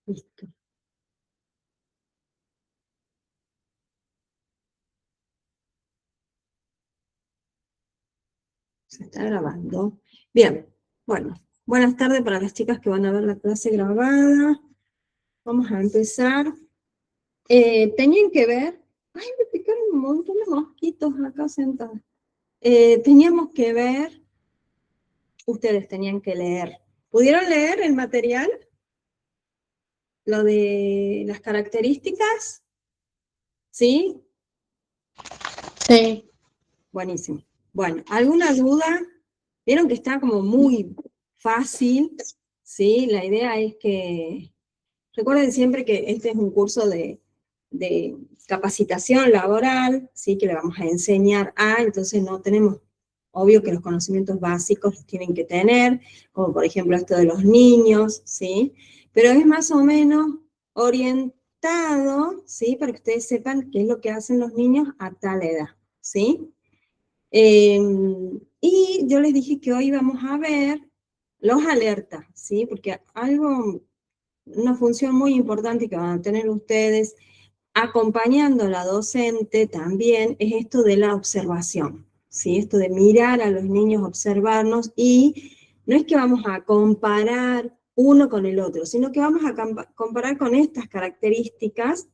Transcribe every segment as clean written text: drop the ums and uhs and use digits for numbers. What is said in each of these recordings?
Listo. Se está grabando. Bien, bueno, buenas tardes para las chicas que van a ver la clase grabada. Vamos a empezar. Tenían que ver, ay, me picaron un montón de mosquitos acá sentados. Teníamos que ver, ustedes tenían que leer. ¿Pudieron leer el material? Lo de las características, ¿sí? Sí. Buenísimo. Bueno, ¿alguna duda? Vieron que está como muy fácil, ¿sí? La idea es que, recuerden siempre que este es un curso de capacitación laboral, ¿sí? Que le vamos a enseñar entonces no tenemos, obvio que los conocimientos básicos los tienen que tener, como por ejemplo esto de los niños, ¿sí? Pero es más o menos orientado, ¿sí? Para que ustedes sepan qué es lo que hacen los niños a tal edad, ¿sí? Y yo les dije que hoy vamos a ver los alertas, ¿sí? Porque una función muy importante que van a tener ustedes acompañando a la docente también es esto de la observación, ¿sí? Esto de mirar a los niños, observarnos, y no es que vamos a comparar uno con el otro, sino que vamos a comparar con estas características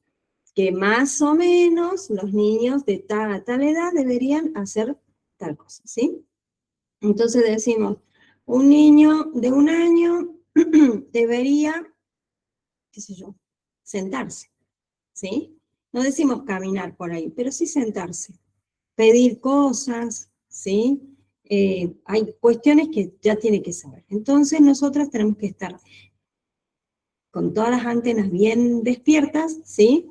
que más o menos los niños de tal a tal edad deberían hacer tal cosa, ¿sí? Entonces decimos, un niño de 1 año debería, qué sé yo, sentarse, ¿sí? No decimos caminar por ahí, pero sí sentarse, pedir cosas, ¿sí? Hay cuestiones que ya tiene que saber. Entonces nosotras tenemos que estar con todas las antenas bien despiertas, ¿sí?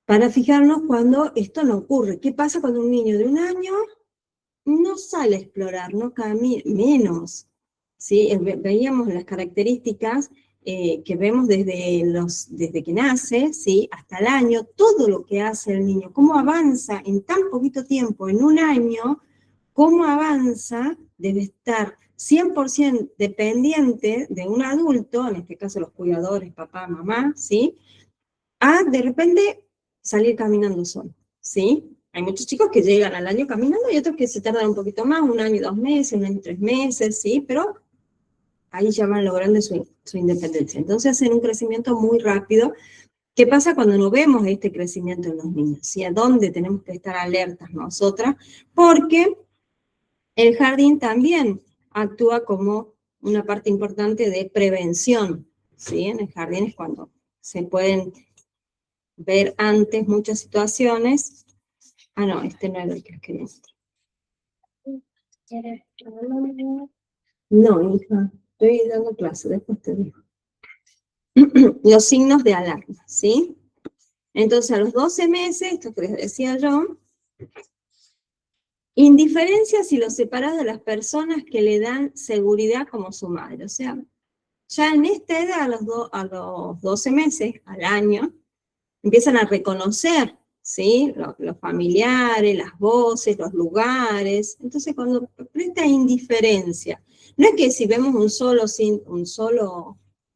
Para fijarnos cuando esto no ocurre. ¿Qué pasa cuando un niño de 1 año no sale a explorar, no camina, menos? ¿Sí? Veíamos las características que vemos desde que nace, ¿sí? Hasta el año, todo lo que hace el niño, cómo avanza en tan poquito tiempo, en 1 año, cómo avanza, debe estar 100% dependiente de un adulto, en este caso los cuidadores, papá, mamá, ¿sí? De repente salir caminando solo, ¿sí? Hay muchos chicos que llegan al año caminando y otros que se tardan un poquito más, 1 año y 2 meses, 1 año y 3 meses, ¿sí? Pero ahí ya van logrando su independencia. Entonces hacen un crecimiento muy rápido. ¿Qué pasa cuando no vemos este crecimiento en los niños? ¿Sí? ¿A dónde tenemos que estar alertas nosotras? Porque el jardín también actúa como una parte importante de prevención, ¿sí? En el jardín es cuando se pueden ver antes muchas situaciones. No, este no era el que quería. No, hija, estoy dando clase, después te digo. Los signos de alarma, ¿sí? Entonces, a los 12 meses, esto que les decía yo, indiferencia si los separas de las personas que le dan seguridad como su madre. O sea, ya en esta edad, a los 12 meses, al año, empiezan a reconocer, ¿sí? Los familiares, las voces, los lugares. Entonces, cuando presta indiferencia, no es que si vemos un solo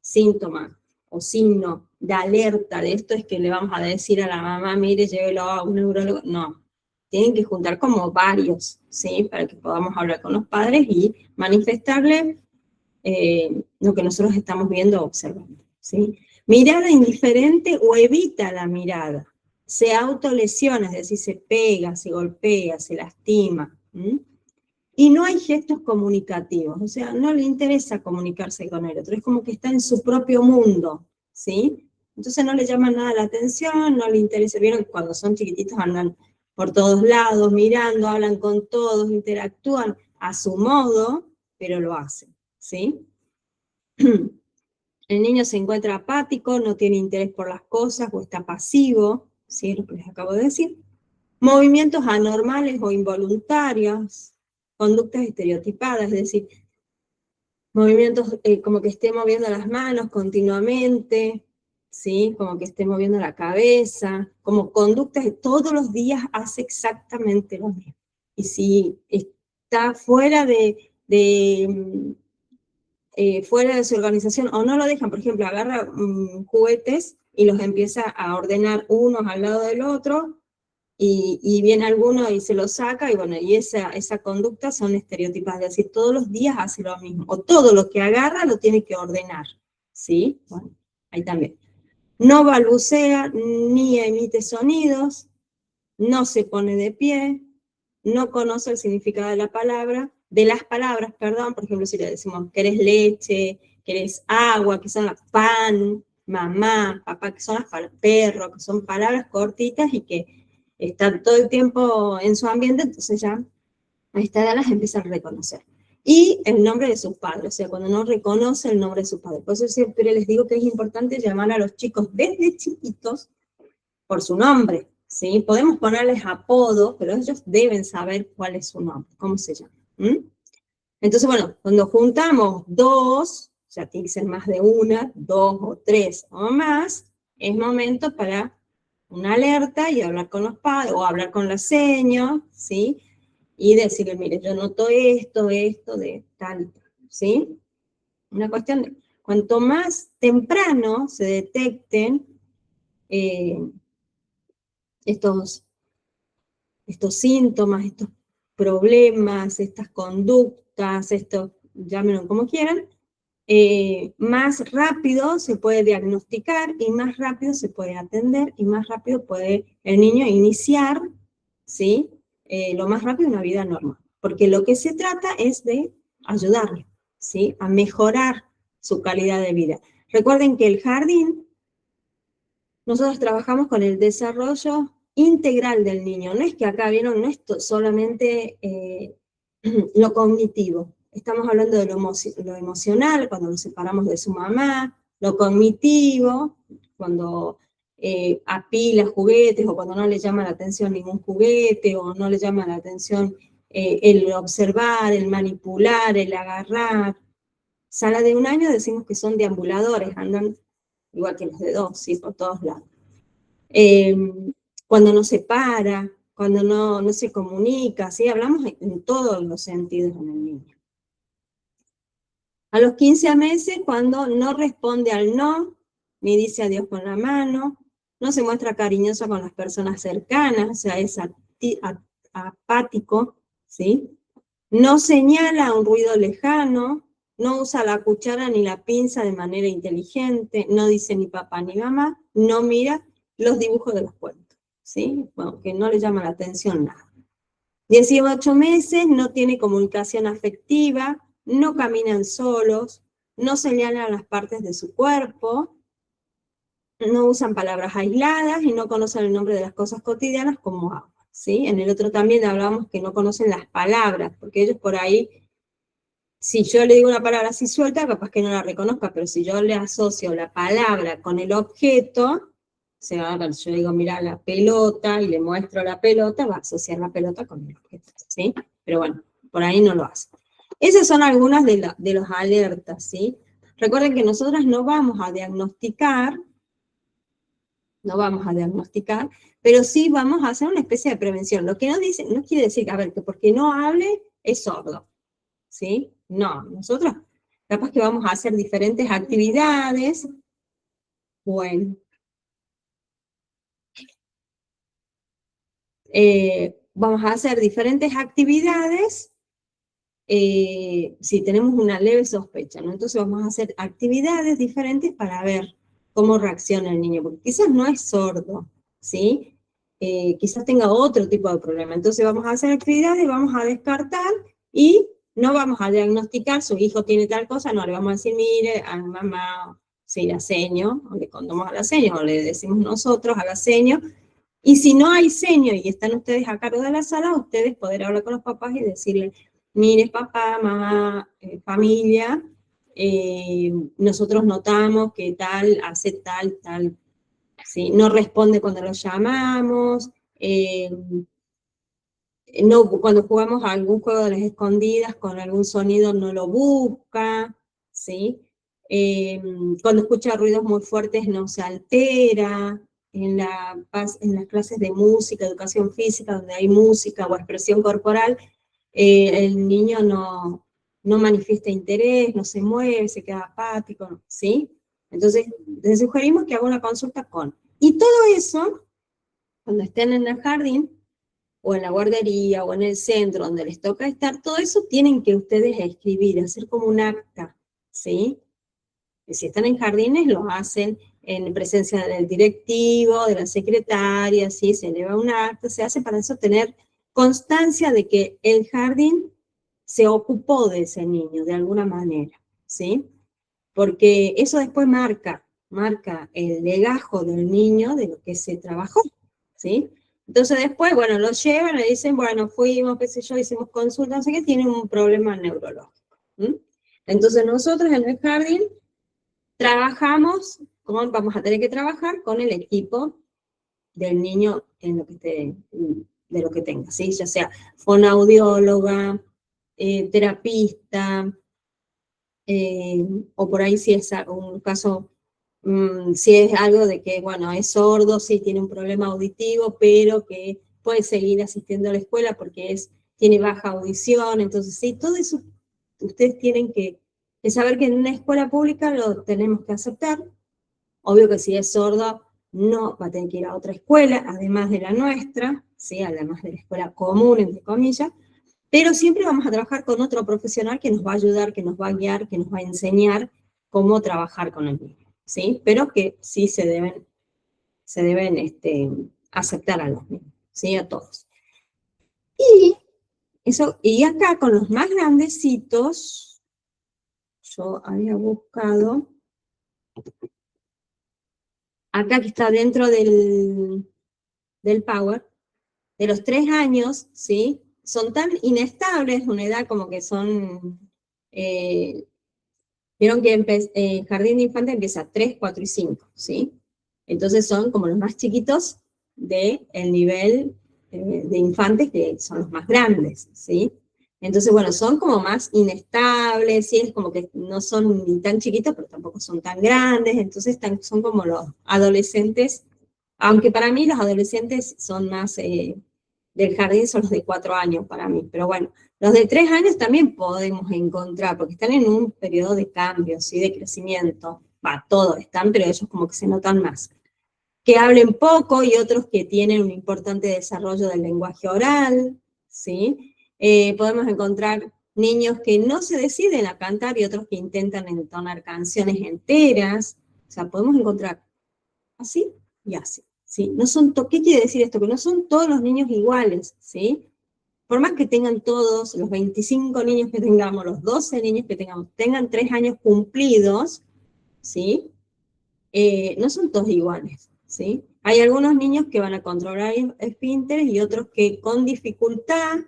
síntoma o signo de alerta de esto es que le vamos a decir a la mamá, mire, llévelo a un neurólogo. No, tienen que juntar como varios, ¿sí? Para que podamos hablar con los padres y manifestarle lo que nosotros estamos viendo o observando, ¿sí? Mirada indiferente o evita la mirada. Se autolesiona, es decir, se pega, se golpea, se lastima. Y no hay gestos comunicativos, o sea, no le interesa comunicarse con el otro, es como que está en su propio mundo, ¿sí? Entonces no le llama nada la atención, no le interesa. Vieron que cuando son chiquititos andan por todos lados, mirando, hablan con todos, interactúan a su modo, pero lo hacen, ¿sí? El niño se encuentra apático, no tiene interés por las cosas o está pasivo, ¿sí? Es lo que les acabo de decir. Movimientos anormales o involuntarios, conductas estereotipadas, es decir, movimientos como que esté moviendo las manos continuamente, ¿sí? Como que esté moviendo la cabeza, como conductas de todos los días hace exactamente lo mismo. Y si está fuera de fuera de su organización, o no lo dejan, por ejemplo, agarra juguetes y los empieza a ordenar unos al lado del otro, y viene alguno y se lo saca, y bueno, y esa conducta son estereotipas, es decir, todos los días hace lo mismo, o todo lo que agarra lo tiene que ordenar, ¿sí? Bueno, ahí también. No balbucea, ni emite sonidos, no se pone de pie, no conoce el significado de las palabras, perdón, por ejemplo, si le decimos, ¿querés leche? ¿Querés agua? Que son las pan, mamá, papá, que son las palabras, perro, que son palabras cortitas y que están todo el tiempo en su ambiente, entonces ya a esta edad las empieza a reconocer. Y el nombre de sus padres, o sea, cuando no reconoce el nombre de sus padres. Por eso siempre les digo que es importante llamar a los chicos desde chiquitos por su nombre, ¿sí? Podemos ponerles apodos, pero ellos deben saber cuál es su nombre, cómo se llama. Entonces, bueno, cuando juntamos dos, o sea, tiene que ser más de una, dos o tres o más, es momento para una alerta y hablar con los padres, o hablar con la seño, ¿sí? Y decirle, mire, yo noto esto de tal, ¿sí? Una cuestión de, cuanto más temprano se detecten estos síntomas, estos problemas, estas conductas, llámenlo como quieran, más rápido se puede diagnosticar y más rápido se puede atender y más rápido puede el niño iniciar, ¿sí? Lo más rápido una vida normal. Porque lo que se trata es de ayudarle, ¿sí? A mejorar su calidad de vida. Recuerden que el jardín, nosotros trabajamos con el desarrollo integral del niño. No es que acá vieron, no es solamente lo cognitivo. Estamos hablando de lo emocional, cuando nos separamos de su mamá, lo cognitivo, cuando apila juguetes, o cuando no le llama la atención ningún juguete, o no le llama la atención el observar, el manipular, el agarrar. Sala de 1 año decimos que son deambuladores, andan igual que los de 2, ¿sí? Por todos lados. Cuando no se para, cuando no se comunica, ¿sí? Hablamos en todos los sentidos en el niño. A los 15 meses, cuando no responde al no, ni dice adiós con la mano, no se muestra cariñoso con las personas cercanas, o sea, es apático, ¿sí? No señala un ruido lejano, no usa la cuchara ni la pinza de manera inteligente, no dice ni papá ni mamá, no mira los dibujos de los cuentos, ¿sí? Bueno, que no le llama la atención nada. 18 meses, no tiene comunicación afectiva, no caminan solos, no señalan las partes de su cuerpo, no usan palabras aisladas y no conocen el nombre de las cosas cotidianas como agua, ¿sí? En el otro también hablábamos que no conocen las palabras, porque ellos por ahí, si yo le digo una palabra así suelta, capaz que no la reconozca, pero si yo le asocio la palabra con el objeto, se va a ver, yo digo, mira la pelota, y le muestro la pelota, va a asociar la pelota con el objeto, ¿sí? Pero bueno, por ahí no lo hace. Esas son algunas de los alertas, ¿sí? Recuerden que nosotras no vamos a diagnosticar, pero sí vamos a hacer una especie de prevención. Lo que no dice, no quiere decir, a ver, que porque no hable es sordo, ¿sí? No, nosotros capaz que vamos a hacer diferentes actividades. Bueno. Vamos a hacer diferentes actividades si tenemos una leve sospecha, ¿no? Entonces vamos a hacer actividades diferentes para ver cómo reacciona el niño, porque quizás no es sordo, ¿sí? Quizás tenga otro tipo de problema. Entonces vamos a hacer actividades, vamos a descartar y no vamos a diagnosticar, su hijo tiene tal cosa, no le vamos a decir, mire, a mamá, si la seño, o le contamos a la seño, o le decimos nosotros a la seño. Y si no hay seño y están ustedes a cargo de la sala, ustedes poder hablar con los papás y decirle, mire papá, mamá, familia, nosotros notamos que tal hace tal, ¿sí? No responde cuando lo llamamos, no, cuando jugamos a algún juego de las escondidas con algún sonido no lo busca, ¿sí? Cuando escucha ruidos muy fuertes no se altera. En las clases de música, educación física, donde hay música o expresión corporal, el niño no no manifiesta interés, no se mueve, se queda apático, ¿sí? Entonces, les sugerimos que haga una consulta con. Y todo eso, cuando estén en el jardín, o en la guardería, o en el centro, donde les toca estar, todo eso tienen que ustedes escribir, hacer como un acta, ¿sí? Y si están en jardines, lo hacen en presencia del directivo, de la secretaria, ¿sí? Se eleva un acta, se hace para eso tener constancia de que el jardín se ocupó de ese niño de alguna manera, ¿sí? Porque eso después marca el legajo del niño de lo que se trabajó, ¿sí? Entonces después, bueno, lo llevan, le dicen, bueno, fuimos, qué sé yo, hicimos consulta, no sé qué, tiene un problema neurológico. Entonces nosotros en el jardín trabajamos vamos a tener que trabajar con el equipo del niño en lo que de lo que tenga, ¿sí? Ya sea fonoaudióloga, terapista, o por ahí si es un caso, si es algo de que, bueno, es sordo, sí tiene un problema auditivo, pero que puede seguir asistiendo a la escuela porque tiene baja audición, entonces sí, todo eso ustedes tienen que saber que en una escuela pública lo tenemos que aceptar. Obvio que si es sordo, no va a tener que ir a otra escuela, además de la nuestra, ¿sí? Además de la escuela común, entre comillas, pero siempre vamos a trabajar con otro profesional que nos va a ayudar, que nos va a guiar, que nos va a enseñar cómo trabajar con el niño, ¿sí? Pero que sí se deben aceptar a los niños, ¿sí? A todos. Y acá con los más grandecitos, yo había buscado, acá que está dentro del Power, de los 3 años, ¿sí? Son tan inestables, una edad como que son, vieron que el jardín de infantes empieza 3, 4 y 5, ¿sí? Entonces son como los más chiquitos del nivel de infantes, que son los más grandes, ¿sí? Entonces, bueno, son como más inestables, ¿sí? Es como que no son ni tan chiquitos, pero tampoco son tan grandes, entonces son como los adolescentes, aunque para mí los adolescentes son más del jardín, son los de 4 años para mí, pero bueno, los de 3 años también podemos encontrar, porque están en un periodo de cambio, ¿sí? De crecimiento, todos están, pero ellos como que se notan más. Que hablen poco y otros que tienen un importante desarrollo del lenguaje oral, ¿sí? Podemos encontrar niños que no se deciden a cantar y otros que intentan entonar canciones enteras, o sea, podemos encontrar así y así, ¿sí? No son ¿qué quiere decir esto? Que no son todos los niños iguales, ¿sí? Por más que tengan todos, los 25 niños que tengamos, los 12 niños que tengamos, tengan 3 años cumplidos, ¿sí? No son todos iguales, ¿sí? Hay algunos niños que van a controlar esfínteres y otros que con dificultad,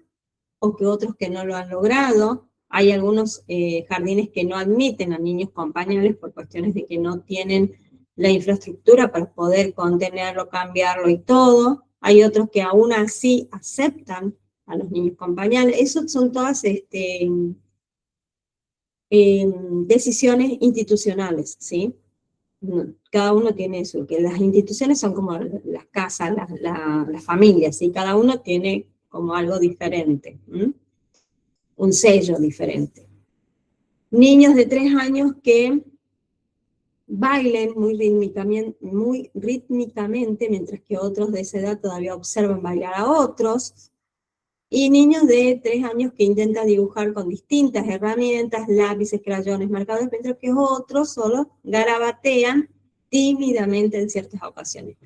o que otros que no lo han logrado. Hay algunos jardines que no admiten a niños con pañales por cuestiones de que no tienen la infraestructura para poder contenerlo, cambiarlo y todo. Hay otros que aún así aceptan a los niños con pañales. Esas son todas decisiones institucionales, ¿sí? Cada uno tiene que las instituciones son como las casas, las familias, ¿sí? Cada uno tiene como algo diferente, un sello diferente. Niños de 3 años que bailen muy rítmicamente, mientras que otros de esa edad todavía observan bailar a otros. Y niños de 3 años que intentan dibujar con distintas herramientas, lápices, crayones, marcadores, mientras que otros solo garabatean tímidamente en ciertas ocasiones.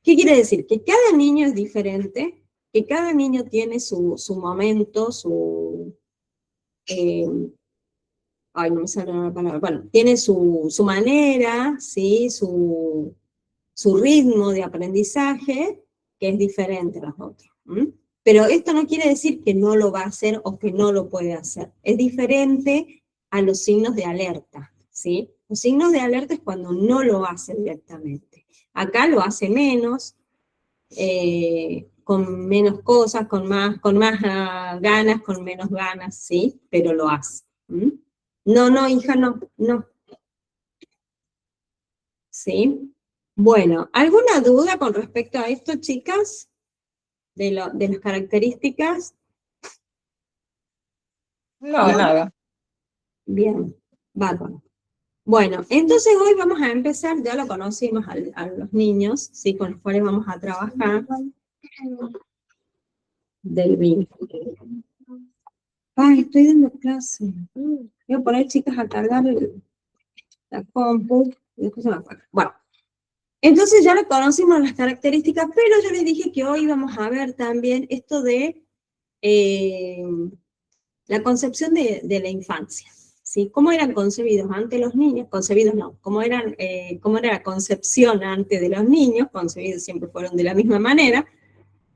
¿Qué quiere decir? Que cada niño es diferente, que cada niño tiene su momento, ay, no me sale la palabra, bueno, tiene su manera, ¿sí? Su ritmo de aprendizaje, que es diferente a los otros. Pero esto no quiere decir que no lo va a hacer o que no lo puede hacer. Es diferente a los signos de alerta, ¿sí? Los signos de alerta es cuando no lo hace directamente. Acá lo hace menos, con menos cosas, con más ganas, con menos ganas, ¿sí? Pero lo hace. No, no, hija, no, no. ¿Sí? Bueno, ¿alguna duda con respecto a esto, chicas? De las características. No, ¿No? nada. Bien, bárbaro. Bueno, entonces hoy vamos a empezar, ya lo conocimos a los niños, ¿sí? Con los cuales vamos a trabajar del vínculo. Ay, estoy dando clase. Voy a poner, chicas, a cargar la compu, y después se me apaga. Bueno, entonces ya lo conocimos las características, pero yo les dije que hoy vamos a ver también esto de la concepción de la infancia, ¿sí? ¿Cómo eran concebidos antes los niños? Concebidos no, cómo era la concepción antes de los niños, concebidos siempre fueron de la misma manera.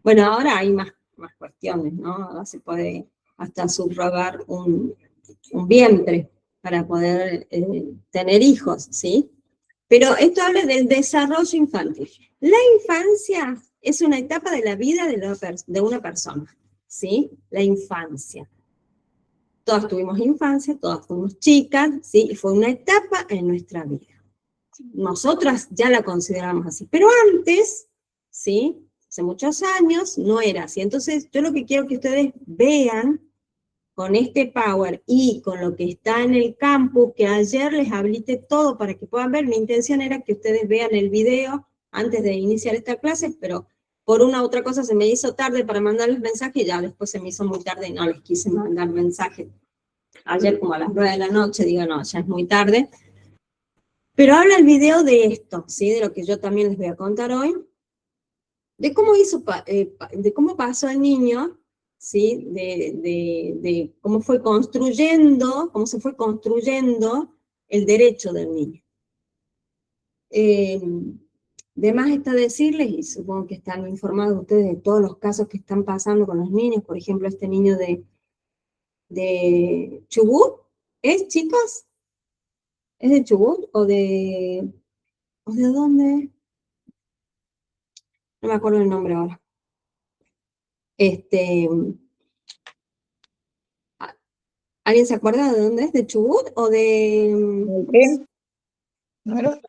Bueno, ahora hay más cuestiones, ¿no? Ahora se puede hasta subrogar un vientre para poder tener hijos, ¿sí? Pero esto habla del desarrollo infantil. La infancia es una etapa de la vida de una persona, ¿sí? La infancia. Todas tuvimos infancia, todas fuimos chicas, ¿sí? Y fue una etapa en nuestra vida. Nosotras ya la consideramos así, pero antes, ¿sí? Hace muchos años no era así. Entonces, yo lo que quiero que ustedes vean con este Power y con lo que está en el campus, que ayer les habilité todo para que puedan ver, mi intención era que ustedes vean el video antes de iniciar esta clase, pero por una u otra cosa se me hizo tarde para mandarles mensaje, y ya después se me hizo muy tarde y no les quise mandar mensaje. Ayer como a las 9 de la noche, digo, no, ya es muy tarde. Pero habla el video de esto, ¿sí? De lo que yo también les voy a contar hoy, de cómo de cómo pasó el niño, ¿sí? De cómo cómo se fue construyendo el derecho del niño. De más está decirles, y supongo que están informados ustedes de todos los casos que están pasando con los niños, por ejemplo, este niño de Chubut, ¿es, chicos? ¿Es de Chubut o de dónde? No me acuerdo el nombre ahora. ¿Alguien se acuerda de dónde es? ¿De Chubut o de...? ¿Neuquén? ¿No era?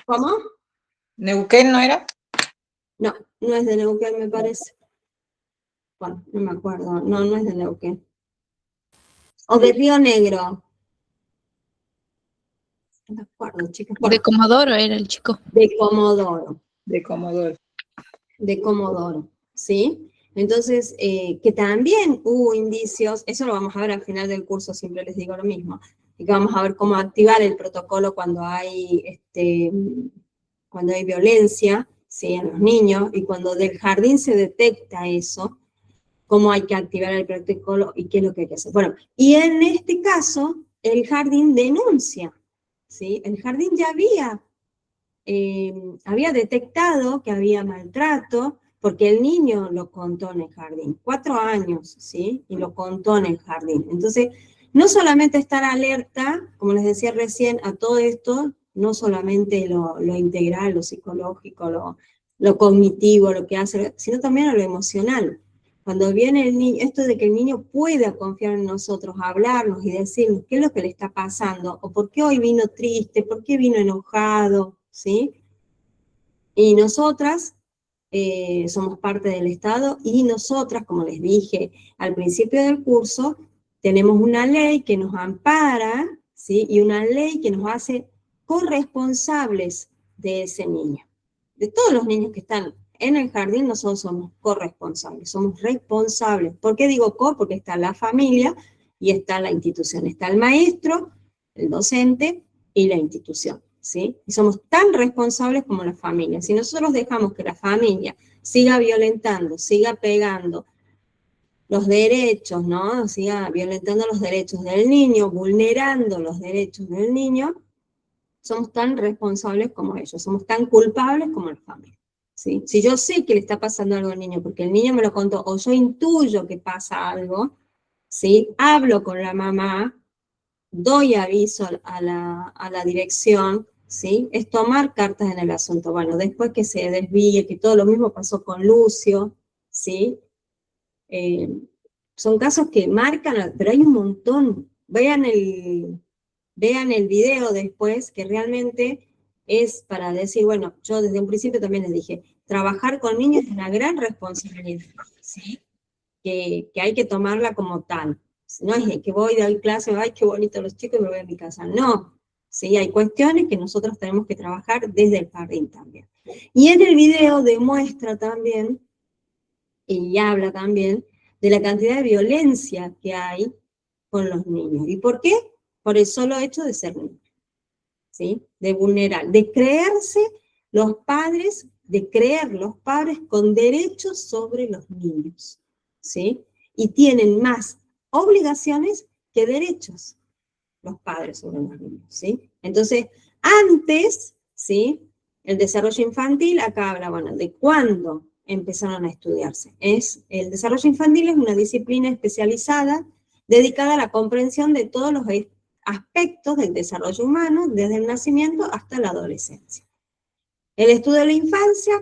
¿Cómo? ¿Neuquén no era? No, no es de Neuquén, me parece. Bueno, no me acuerdo. No, no es de Neuquén. O de Río Negro. No me acuerdo, chicos. Bueno, De Comodoro era el chico. de Comodoro. De Comodoro. De Comodoro, ¿sí? Entonces, que también hubo indicios, eso lo vamos a ver al final del curso, siempre les digo lo mismo, y que vamos a ver cómo activar el protocolo cuando hay violencia, ¿sí? En los niños, y cuando del jardín se detecta eso, cómo hay que activar el protocolo y qué es lo que hay que hacer. Bueno, y en este caso, el jardín denuncia, ¿sí? El jardín ya había detectado que había maltrato, porque el niño lo contó en el jardín, 4 años, ¿sí? Y lo contó en el jardín. Entonces, no solamente estar alerta, como les decía recién, a todo esto, no solamente lo integral, lo psicológico, lo cognitivo, lo que hace, sino también a lo emocional. Cuando viene el niño, esto de que el niño pueda confiar en nosotros, hablarnos y decirnos qué es lo que le está pasando, o por qué hoy vino triste, por qué vino enojado, ¿sí? Y nosotras somos parte del Estado, y nosotras, como les dije al principio del curso, tenemos una ley que nos ampara, ¿sí? Y una ley que nos hace corresponsables de ese niño. De todos los niños que están en el jardín, nosotros somos corresponsables, somos responsables. ¿Por qué digo co? Porque está la familia y está la institución. Está el maestro, el docente y la institución, ¿sí? Y somos tan responsables como la familia. Si nosotros dejamos que la familia siga violentando, siga pegando los derechos, ¿no? Siga violentando los derechos del niño, vulnerando los derechos del niño, somos tan responsables como ellos, somos tan culpables como la familia, ¿sí? Si yo sé que le está pasando algo al niño, porque el niño me lo contó, o yo intuyo que pasa algo, ¿sí? Hablo con la mamá, doy aviso a la dirección, ¿sí? Es tomar cartas en el asunto. Bueno, después que se desvíe, que todo lo mismo pasó con Lucio, ¿sí? Son casos que marcan, pero hay un montón. Vean el video después, que realmente es para decir, bueno, yo desde un principio también les dije, trabajar con niños es una gran responsabilidad, ¿sí? Que hay que tomarla como tal, No es que voy de clase, ay, qué bonito los chicos y me voy a mi casa. No, ¿sí? Hay cuestiones que nosotros tenemos que trabajar desde el jardín también. Y en el video demuestra también, y habla también, de la cantidad de violencia que hay con los niños. ¿Y por qué? Por el solo hecho de ser niños, ¿sí? De vulnerar, de creer los padres con derechos sobre los niños, ¿sí? Y tienen más obligaciones que derechos los padres sobre los niños, ¿sí? Entonces, antes, ¿sí? El desarrollo infantil, acá habla, bueno, de cuándo empezaron a estudiarse. El desarrollo infantil es una disciplina especializada dedicada a la comprensión de todos los aspectos del desarrollo humano, desde el nacimiento hasta la adolescencia. El estudio de la infancia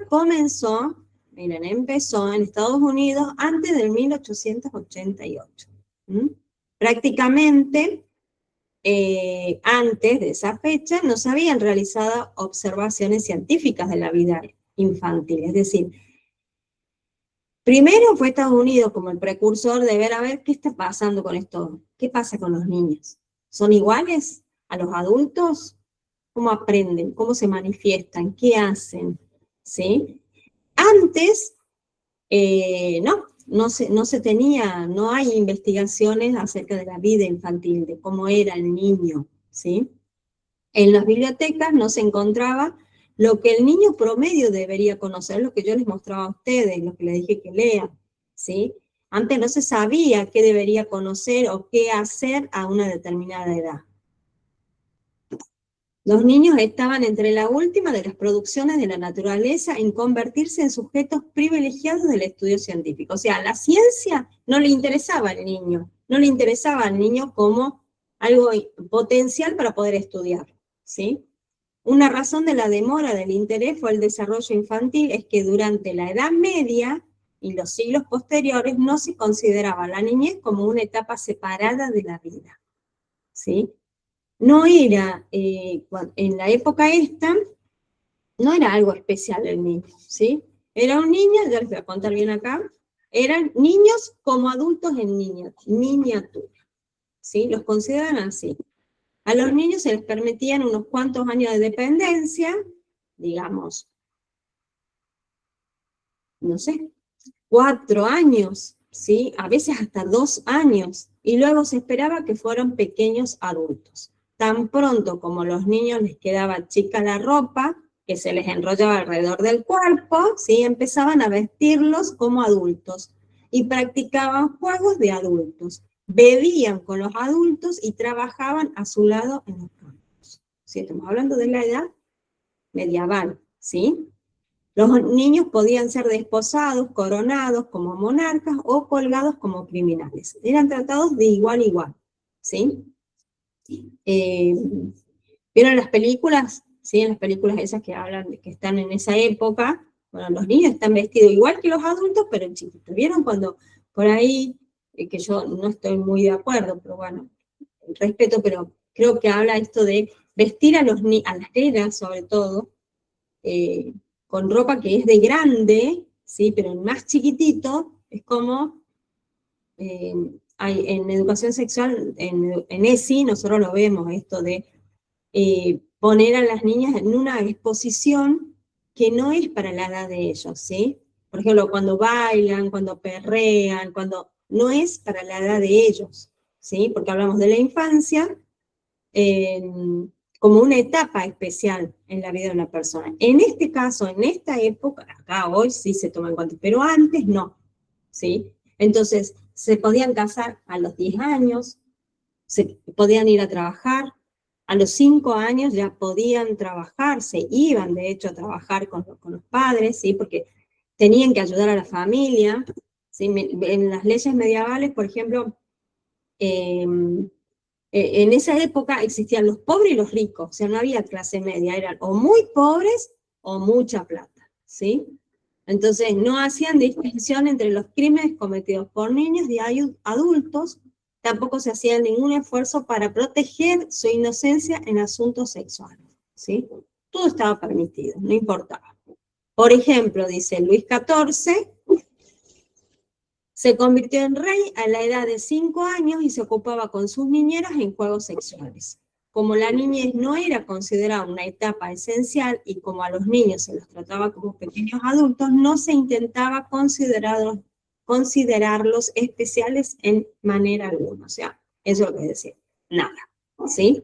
empezó en Estados Unidos antes del 1888. Prácticamente, antes de esa fecha, no se habían realizado observaciones científicas de la vida infantil. Es decir, primero fue Estados Unidos como el precursor de ver a ver qué está pasando con esto, qué pasa con los niños. ¿Son iguales a los adultos? ¿Cómo aprenden? ¿Cómo se manifiestan? ¿Qué hacen? ¿Sí? Antes, no hay investigaciones acerca de la vida infantil, de cómo era el niño, ¿sí? En las bibliotecas no se encontraba lo que el niño promedio debería conocer, lo que yo les mostraba a ustedes, lo que les dije que lean, ¿sí? Antes no se sabía qué debería conocer o qué hacer a una determinada edad. Los niños estaban entre la última de las producciones de la naturaleza en convertirse en sujetos privilegiados del estudio científico. O sea, la ciencia no le interesaba al niño, no le interesaba al niño como algo potencial para poder estudiar, ¿sí? Una razón de la demora del interés fue el desarrollo infantil, es que durante la Edad Media y los siglos posteriores no se consideraba la niñez como una etapa separada de la vida, ¿sí? No era, en la época esta, no era algo especial el niño, ¿sí? Era un niño, ya les voy a contar bien acá, eran niños como adultos en miniatura, ¿sí? Los consideran así. A los niños se les permitían unos cuantos años de dependencia, digamos, no sé, 4 años, ¿sí? A veces hasta 2 años, y luego se esperaba que fueran pequeños adultos. Tan pronto como a los niños les quedaba chica la ropa, que se les enrollaba alrededor del cuerpo, ¿sí? Empezaban a vestirlos como adultos y practicaban juegos de adultos, bebían con los adultos y trabajaban a su lado en los campos. ¿Sí? Estamos hablando de la edad medieval, ¿sí? Los niños podían ser desposados, coronados como monarcas o colgados como criminales. Eran tratados de igual a igual, ¿sí? ¿Vieron las películas? ¿Sí? En las películas esas que hablan, que están en esa época, bueno, los niños están vestidos igual que los adultos, pero en chiquitos. ¿Vieron cuando por ahí, que yo no estoy muy de acuerdo, pero bueno, respeto, pero creo que habla esto de vestir a las nenas, sobre todo, con ropa que es de grande, ¿sí? Pero en más chiquitito, es como en educación sexual, en ESI, nosotros lo vemos, esto de poner a las niñas en una exposición que no es para la edad de ellos, ¿sí? Por ejemplo, cuando bailan, cuando perrean, cuando no es para la edad de ellos, ¿sí? Porque hablamos de la infancia como una etapa especial en la vida de una persona. En este caso, en esta época, acá hoy sí se toma en cuenta, pero antes no, ¿sí? Entonces, se podían casar a los 10 años, se podían ir a trabajar, a los 5 años ya podían trabajar, se iban de hecho a trabajar con los padres, ¿sí? Porque tenían que ayudar a la familia, ¿sí? En las leyes medievales, por ejemplo, en esa época existían los pobres y los ricos, o sea, no había clase media, eran o muy pobres o mucha plata, ¿sí? Entonces, no hacían distinción entre los crímenes cometidos por niños y adultos, tampoco se hacía ningún esfuerzo para proteger su inocencia en asuntos sexuales, ¿sí? Todo estaba permitido, no importaba. Por ejemplo, dice Luis XIV, Se convirtió en rey a la edad de 5 años y se ocupaba con sus niñeras en juegos sexuales. Como la niñez no era considerada una etapa esencial y como a los niños se los trataba como pequeños adultos, no se intentaba considerarlos especiales en manera alguna. O sea, eso es lo que decía, nada, ¿sí?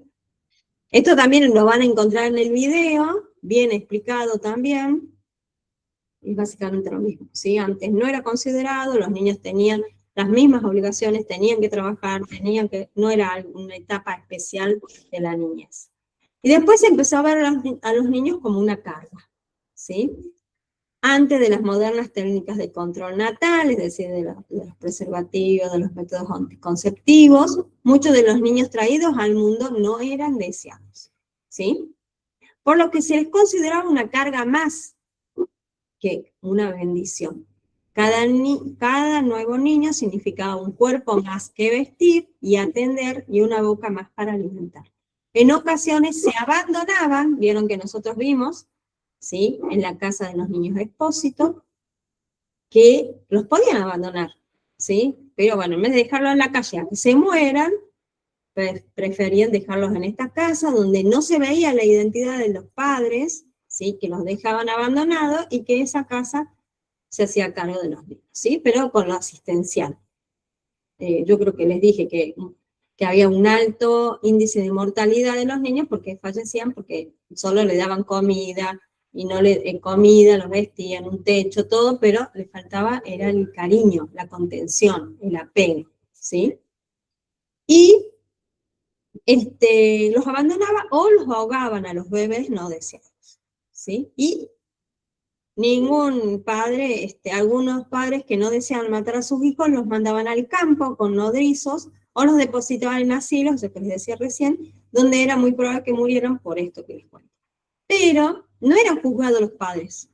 Esto también lo van a encontrar en el video, bien explicado también, y básicamente lo mismo, ¿sí? Antes no era considerado, los niños tenían las mismas obligaciones, tenían que trabajar, no era una etapa especial de la niñez. Y después se empezó a ver a los niños como una carga, ¿sí? Antes de las modernas técnicas de control natal, es decir, de los preservativos, de los métodos anticonceptivos, muchos de los niños traídos al mundo no eran deseados, ¿sí? Por lo que se les consideraba una carga más que una bendición. Cada nuevo niño significaba un cuerpo más que vestir y atender y una boca más para alimentar. En ocasiones se abandonaban, vieron que nosotros vimos, ¿sí? En la casa de los niños expósitos, que los podían abandonar, ¿sí? Pero bueno, en vez de dejarlos en la calle a que se mueran, pues preferían dejarlos en esta casa donde no se veía la identidad de los padres, ¿sí? Que los dejaban abandonados y que esa casa se hacía cargo de los niños, ¿sí? Pero con lo asistencial. Yo creo que les dije que había un alto índice de mortalidad de los niños porque fallecían porque solo le daban comida, y no comida, los vestían, un techo, todo, pero les faltaba era el cariño, la contención, el apego, ¿sí? Y los abandonaba o los ahogaban a los bebés no deseados, ¿sí? Y ningún padre, algunos padres que no deseaban matar a sus hijos los mandaban al campo con nodrizos o los depositaban en asilos, eso que les decía recién, donde era muy probable que murieran por esto que les cuento. Pero no eran juzgados los padres,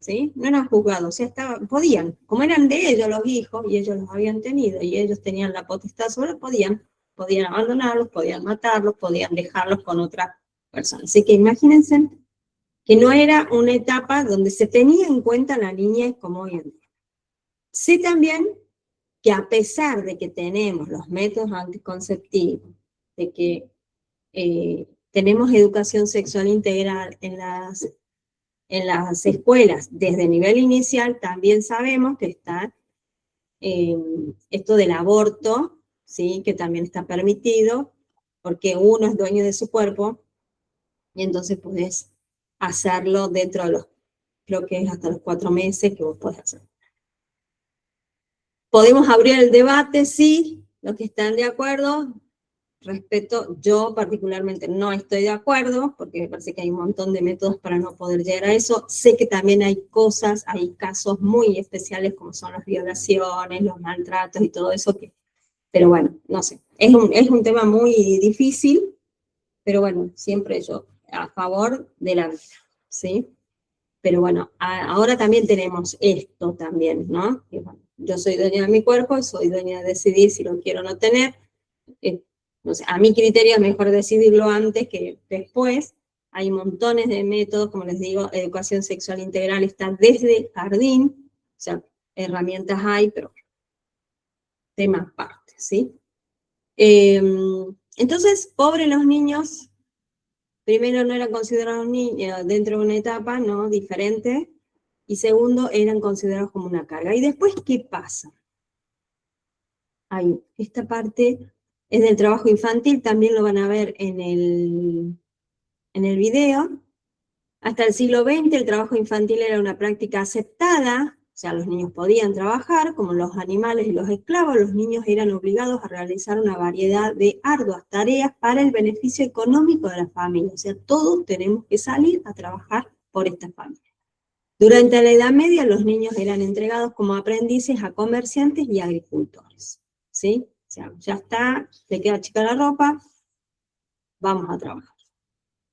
¿sí? No eran juzgados, o sea, podían, como eran de ellos los hijos, y ellos los habían tenido, y ellos tenían la potestad sobre, podían abandonarlos, podían matarlos, podían dejarlos con otra persona. Así que imagínense que no era una etapa donde se tenía en cuenta la niñez como hoy en día. Sé también que a pesar de que tenemos los métodos anticonceptivos, de que tenemos educación sexual integral en las escuelas desde nivel inicial, también sabemos que está esto del aborto, ¿sí? Que también está permitido, porque uno es dueño de su cuerpo, y entonces puedes hacerlo dentro de creo que es hasta los 4 meses que vos podés hacer. Podemos abrir el debate, sí, los que están de acuerdo. Respeto, yo particularmente no estoy de acuerdo, porque me parece que hay un montón de métodos para no poder llegar a eso. Sé que también hay casos muy especiales como son las violaciones, los maltratos y todo eso, pero bueno, no sé, es un tema muy difícil, pero bueno, siempre yo a favor de la vida, ¿sí? Pero bueno, ahora también tenemos esto también, ¿no? Que, bueno, yo soy dueña de mi cuerpo, soy dueña de decidir si lo quiero o no tener. No sé, a mi criterio es mejor decidirlo antes que después. Hay montones de métodos, como les digo, educación sexual integral está desde jardín, o sea, herramientas hay, pero temas aparte, ¿sí? Entonces, pobres los niños, primero no eran considerados niños dentro de una etapa, ¿no? Diferente, y segundo, eran considerados como una carga. ¿Y después qué pasa? Ahí, esta parte es del trabajo infantil, también lo van a ver en el video. Hasta el siglo XX el trabajo infantil era una práctica aceptada, o sea, los niños podían trabajar, como los animales y los esclavos, los niños eran obligados a realizar una variedad de arduas tareas para el beneficio económico de la familia, o sea, todos tenemos que salir a trabajar por esta familia. Durante la Edad Media los niños eran entregados como aprendices a comerciantes y agricultores, ¿sí? O sea, ya está, le queda chica la ropa, vamos a trabajar.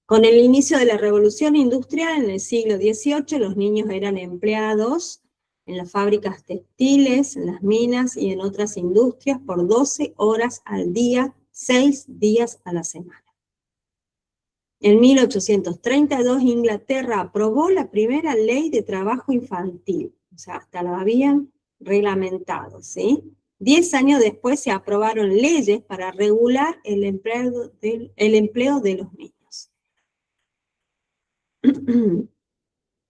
Con el inicio de la Revolución Industrial en el siglo XVIII, los niños eran empleados en las fábricas textiles, en las minas y en otras industrias por 12 horas al día, 6 días a la semana. En 1832, Inglaterra aprobó la primera ley de trabajo infantil. O sea, hasta la habían reglamentado, ¿sí? 10 años después se aprobaron leyes para regular el empleo de los niños.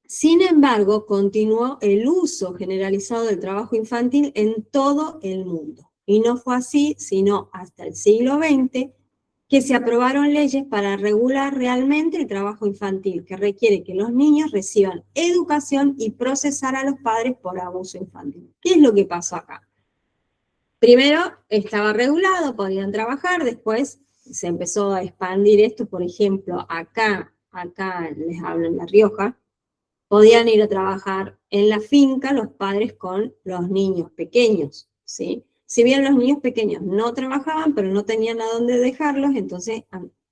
Sin embargo, continuó el uso generalizado del trabajo infantil en todo el mundo. Y no fue así, sino hasta el siglo XX, que se aprobaron leyes para regular realmente el trabajo infantil, que requiere que los niños reciban educación y procesar a los padres por abuso infantil. ¿Qué es lo que pasó acá? Primero estaba regulado, podían trabajar, después se empezó a expandir esto, por ejemplo, acá les hablo en La Rioja, podían ir a trabajar en la finca los padres con los niños pequeños, ¿sí? Si bien los niños pequeños no trabajaban, pero no tenían a dónde dejarlos, entonces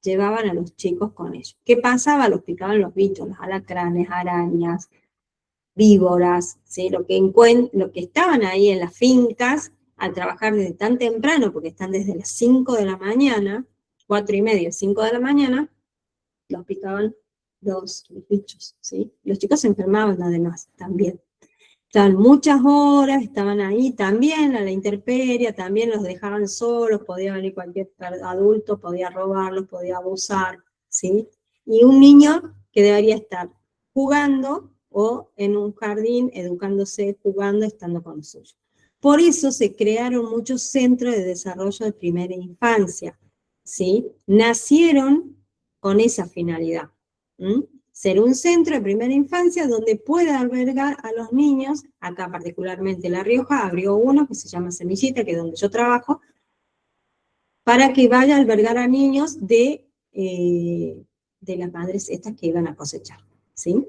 llevaban a los chicos con ellos. ¿Qué pasaba? Los picaban los bichos, los alacranes, arañas, víboras, ¿sí? Lo que estaban ahí en las fincas, al trabajar desde tan temprano, porque están desde las 5 de la mañana, 4:30, 5 de la mañana, los picaban los bichos, ¿sí? Los chicos se enfermaban además, también. Estaban muchas horas, estaban ahí también a la intemperie, también los dejaban solos, podía venir cualquier adulto, podía robarlos, podía abusar, ¿sí? Y un niño que debería estar jugando o en un jardín, educándose, jugando, estando con los suyos. Por eso se crearon muchos centros de desarrollo de primera infancia, ¿sí? Nacieron con esa finalidad. Ser un centro de primera infancia donde pueda albergar a los niños, acá particularmente La Rioja abrió uno que se llama Semillita, que es donde yo trabajo, para que vaya a albergar a niños de las madres estas que iban a cosechar, ¿sí?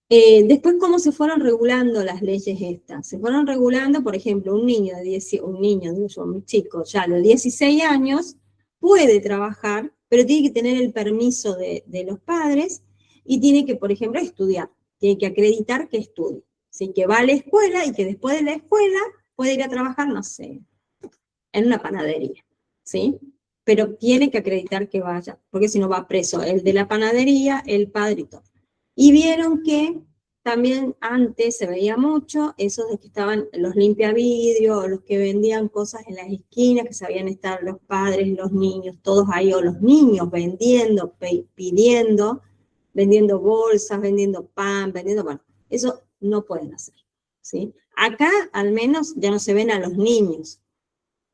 Después, ¿cómo se fueron regulando las leyes estas? Se fueron regulando, por ejemplo, un niño, un chico ya a los 16 años, puede trabajar, pero tiene que tener el permiso de los padres y tiene que, por ejemplo, estudiar. Tiene que acreditar que estudie. ¿Sí? Que va a la escuela y que después de la escuela puede ir a trabajar, no sé, en una panadería. ¿Sí? Pero tiene que acreditar que vaya, porque si no va preso el de la panadería, el padre y todo. Y vieron que también antes se veía mucho esos de que estaban los limpiavidrios, los que vendían cosas en las esquinas, que sabían estar los padres, los niños, todos ahí, o los niños vendiendo, vendiendo bolsas, vendiendo pan, bueno, eso no pueden hacer, ¿sí? Acá al menos ya no se ven a los niños.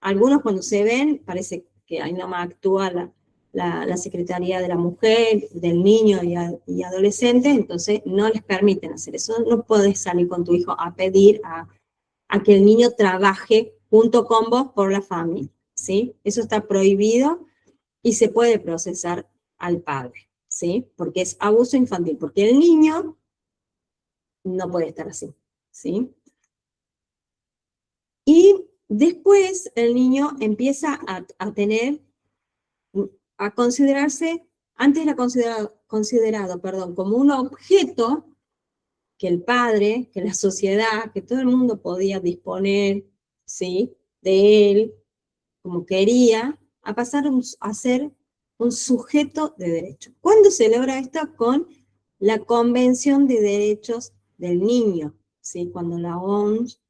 Algunos cuando se ven, parece que ahí nomás actúa la Secretaría de la Mujer, del Niño y Adolescente, entonces no les permiten hacer eso. No puedes salir con tu hijo a pedir a que el niño trabaje junto con vos por la familia, ¿sí? Eso está prohibido y se puede procesar al padre, ¿sí? Porque es abuso infantil, porque el niño no puede estar así, ¿sí? Y después el niño empieza a tener, a considerarse, antes era considerado, como un objeto que el padre, que la sociedad, que todo el mundo podía disponer, ¿sí? De él, como quería, a pasar a ser un sujeto de derecho. ¿Cuándo se logra esto? Con la Convención de Derechos del Niño, ¿sí? Cuando la OMS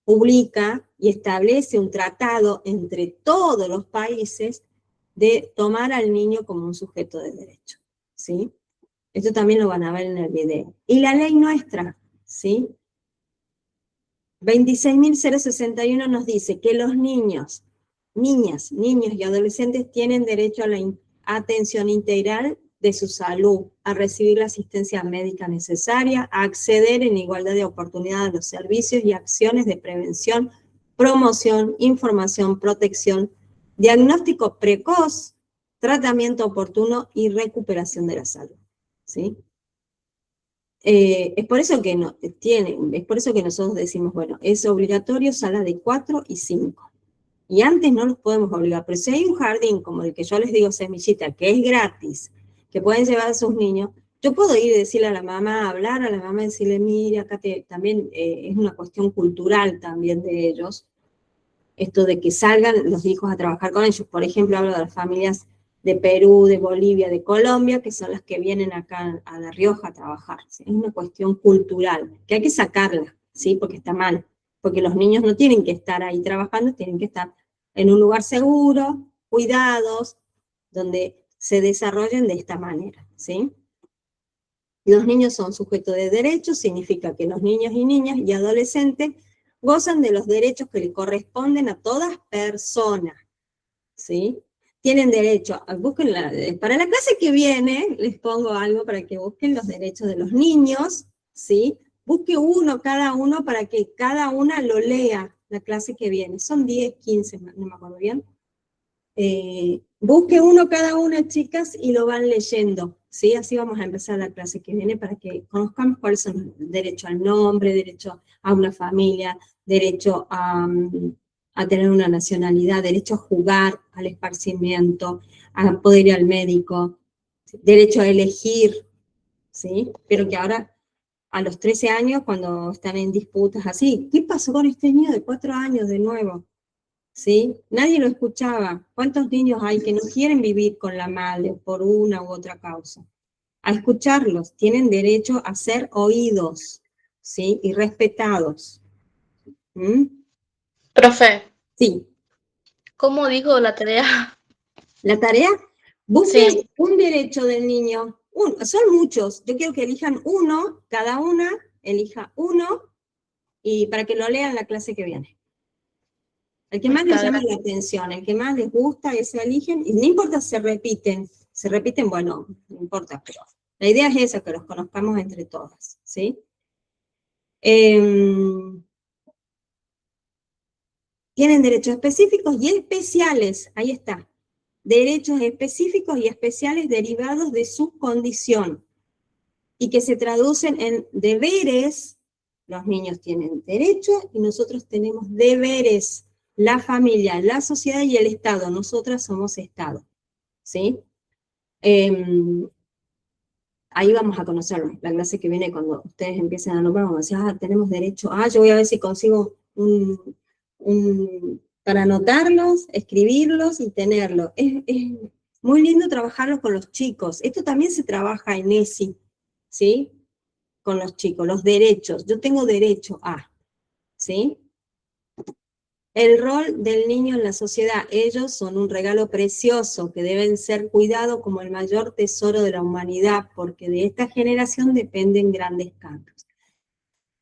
publica y establece un tratado entre todos los países de tomar al niño como un sujeto de derecho, ¿sí? Esto también lo van a ver en el video. Y la ley nuestra, ¿sí? 26.061 nos dice que los niños, niñas, niños y adolescentes tienen derecho a la atención integral de su salud, a recibir la asistencia médica necesaria, a acceder en igualdad de oportunidad a los servicios y acciones de prevención, promoción, información, protección, diagnóstico precoz, tratamiento oportuno y recuperación de la salud, ¿sí? Es por eso que nosotros decimos, bueno, es obligatorio sala de 4 y 5. Y antes no los podemos obligar, pero si hay un jardín como el que yo les digo Semillita, que es gratis, que pueden llevar a sus niños, yo puedo ir y decirle a la mamá, hablar a la mamá y decirle, mire, acá también es una cuestión cultural también de ellos, esto de que salgan los hijos a trabajar con ellos. Por ejemplo, hablo de las familias de Perú, de Bolivia, de Colombia, que son las que vienen acá a La Rioja a trabajar. ¿Sí? Es una cuestión cultural, que hay que sacarla. ¿sí? Porque está mal. Porque los niños no tienen que estar ahí trabajando, tienen que estar en un lugar seguro, cuidados, donde se desarrollen de esta manera, ¿sí? Los niños son sujetos de derechos, significa que los niños y niñas y adolescentes gozan de los derechos que le corresponden a todas personas, ¿sí? Tienen derecho, busquen para la clase que viene, les pongo algo para que busquen los derechos de los niños, ¿sí? Busque uno, cada uno, para que cada una lo lea la clase que viene. Son 10, 15, no me acuerdo bien. Busque uno cada una, chicas, y lo van leyendo, ¿sí? Así vamos a empezar la clase que viene para que conozcamos cuáles son los derechos al nombre, derecho a una familia, derecho a tener una nacionalidad, derecho a jugar, al esparcimiento, a poder ir al médico, derecho a elegir, ¿sí? Pero que ahora, a los 13 años, cuando están en disputas así, ¿qué pasó con este niño de 4 años de nuevo? ¿Sí? Nadie lo escuchaba. ¿Cuántos niños hay que no quieren vivir con la madre por una u otra causa? A escucharlos, tienen derecho a ser oídos, ¿sí? Y respetados. ¿Mm? Profe, Sí. ¿cómo dijo la tarea? La tarea, busquen Sí. un derecho del niño. Son muchos. Yo quiero que elijan uno, cada una elija uno, y para que lo lean la clase que viene. El que más les llama la atención, el que más les gusta, ese eligen, y no importa si se repiten, bueno, no importa, pero la idea es esa, que los conozcamos entre todas, ¿sí? Tienen derechos específicos y especiales, ahí está, derechos específicos y especiales derivados de su condición, y que se traducen en deberes. Los niños tienen derechos y nosotros tenemos deberes. La familia, la sociedad y el Estado. Nosotras somos Estado, ¿sí? Ahí vamos a conocerlo. La clase que viene, cuando ustedes empiecen a nombrar, vamos a decir, tenemos derecho. Yo voy a ver si consigo para anotarlos, escribirlos y tenerlos. Es muy lindo trabajarlos con los chicos. Esto también se trabaja en ESI, ¿sí? Con los chicos, los derechos. Yo tengo derecho a, ¿sí? El rol del niño en la sociedad. Ellos son un regalo precioso que deben ser cuidados como el mayor tesoro de la humanidad, porque de esta generación dependen grandes cambios.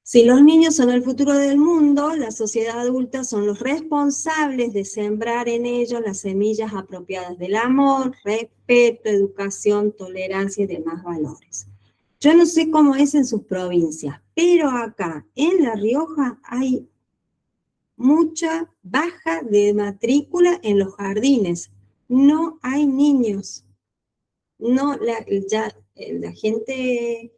Si los niños son el futuro del mundo, la sociedad adulta son los responsables de sembrar en ellos las semillas apropiadas del amor, respeto, educación, tolerancia y demás valores. Yo no sé cómo es en sus provincias, pero acá en La Rioja hay mucha baja de matrícula en los jardines. No hay niños. No, la gente,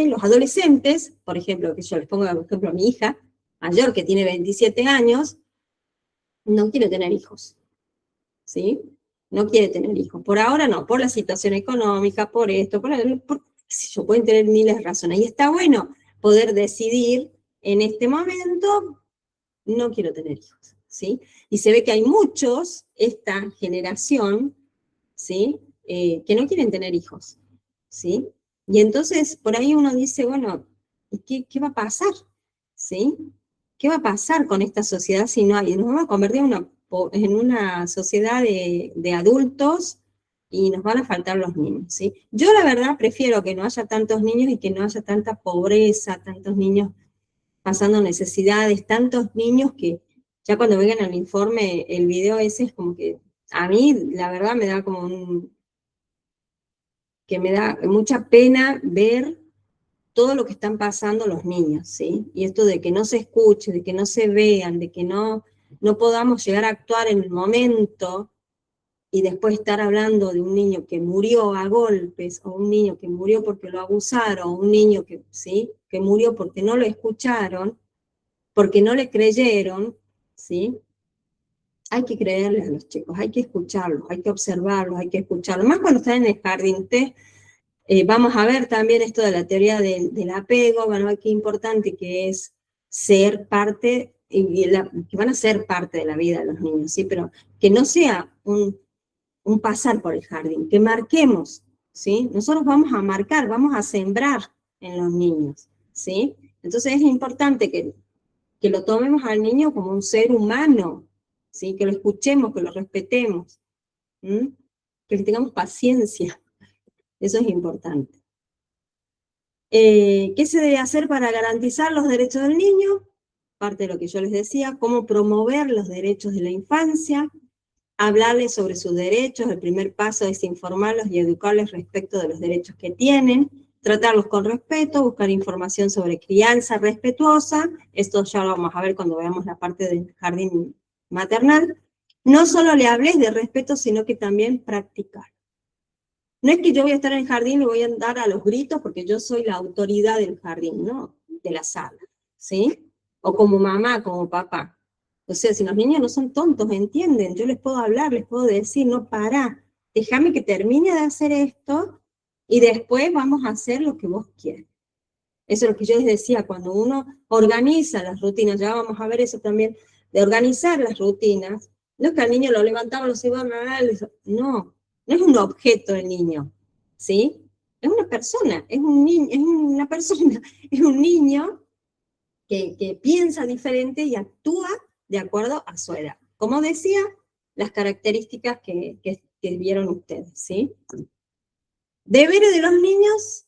los adolescentes, por ejemplo, que yo les pongo por ejemplo a mi hija mayor, que tiene 27 años, no quiere tener hijos, ¿sí? No quiere tener hijos. Por ahora no, por la situación económica, por esto, si yo, pueden tener miles de razones. Y está bueno poder decidir en este momento, no quiero tener hijos, ¿sí? Y se ve que hay muchos, esta generación, ¿sí? Que no quieren tener hijos, ¿sí? Y entonces, por ahí uno dice, bueno, ¿qué va a pasar? ¿Sí? ¿Qué va a pasar con esta sociedad si no hay? Nos vamos a convertir en una sociedad de adultos y nos van a faltar los niños, ¿sí? Yo la verdad prefiero que no haya tantos niños y que no haya tanta pobreza, tantos niños pasando necesidades, tantos niños que ya cuando vengan al informe, el video ese es como que, a mí la verdad me da como que me da mucha pena ver todo lo que están pasando los niños, ¿sí? Y esto de que no se escuche, de que no se vean, de que no podamos llegar a actuar en el momento y después estar hablando de un niño que murió a golpes, o un niño que murió porque lo abusaron, o un niño que, ¿sí? Que murió porque no lo escucharon, porque no le creyeron, ¿sí? Hay que creerles a los chicos, hay que escucharlos, hay que observarlos, hay que escucharlos. Más cuando están en el jardín, vamos a ver también esto de la teoría del apego, bueno, qué importante que es ser parte, que van a ser parte de la vida de los niños, ¿sí? Pero que no sea un pasar por el jardín, que marquemos, ¿sí? Nosotros vamos a marcar, vamos a sembrar en los niños, ¿sí? Entonces es importante que lo tomemos al niño como un ser humano, ¿sí? Que lo escuchemos, que lo respetemos, ¿m? Que le tengamos paciencia. Eso es importante. ¿Qué se debe hacer para garantizar los derechos del niño? Parte de lo que yo les decía, cómo promover los derechos de la infancia, hablarles sobre sus derechos. El primer paso es informarlos y educarles respecto de los derechos que tienen, tratarlos con respeto, buscar información sobre crianza respetuosa. Esto ya lo vamos a ver cuando veamos la parte del jardín maternal. No solo le hables de respeto, sino que también practicar. No es que yo voy a estar en el jardín y voy a andar a los gritos porque yo soy la autoridad del jardín, ¿no? De la sala, ¿sí? O como mamá, como papá. O sea, si los niños no son tontos, entienden, yo les puedo hablar, les puedo decir, no, pará, déjame que termine de hacer esto y después vamos a hacer lo que vos quieras. Eso es lo que yo les decía, cuando uno organiza las rutinas, ya vamos a ver eso también, de organizar las rutinas, no es que al niño lo levantaba, lo iba a no, no es un objeto el niño, ¿sí? Es una persona, es un niño, es una persona, es un niño que piensa diferente y actúa de acuerdo a su edad. Como decía, las características que vieron ustedes, ¿sí? Deberes de los niños,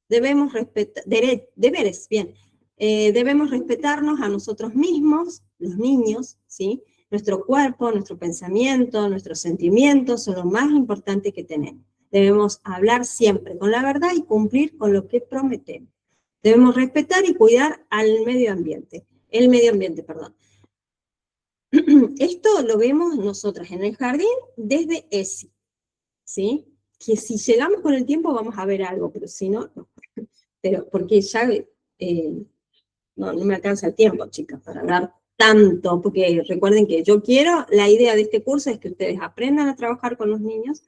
debemos respetar, deberes, bien, debemos respetarnos a nosotros mismos, los niños, ¿sí? Nuestro cuerpo, nuestro pensamiento, nuestros sentimientos son lo más importante que tenemos. Debemos hablar siempre con la verdad y cumplir con lo que prometemos. Debemos respetar y cuidar al medio ambiente, el medio ambiente, perdón. Esto lo vemos nosotras en el jardín desde ESI, ¿sí? Que si llegamos con el tiempo vamos a ver algo, pero si no, no. Pero porque ya no me alcanza el tiempo, chicas, para hablar tanto, porque recuerden que yo quiero, la idea de este curso es que ustedes aprendan a trabajar con los niños,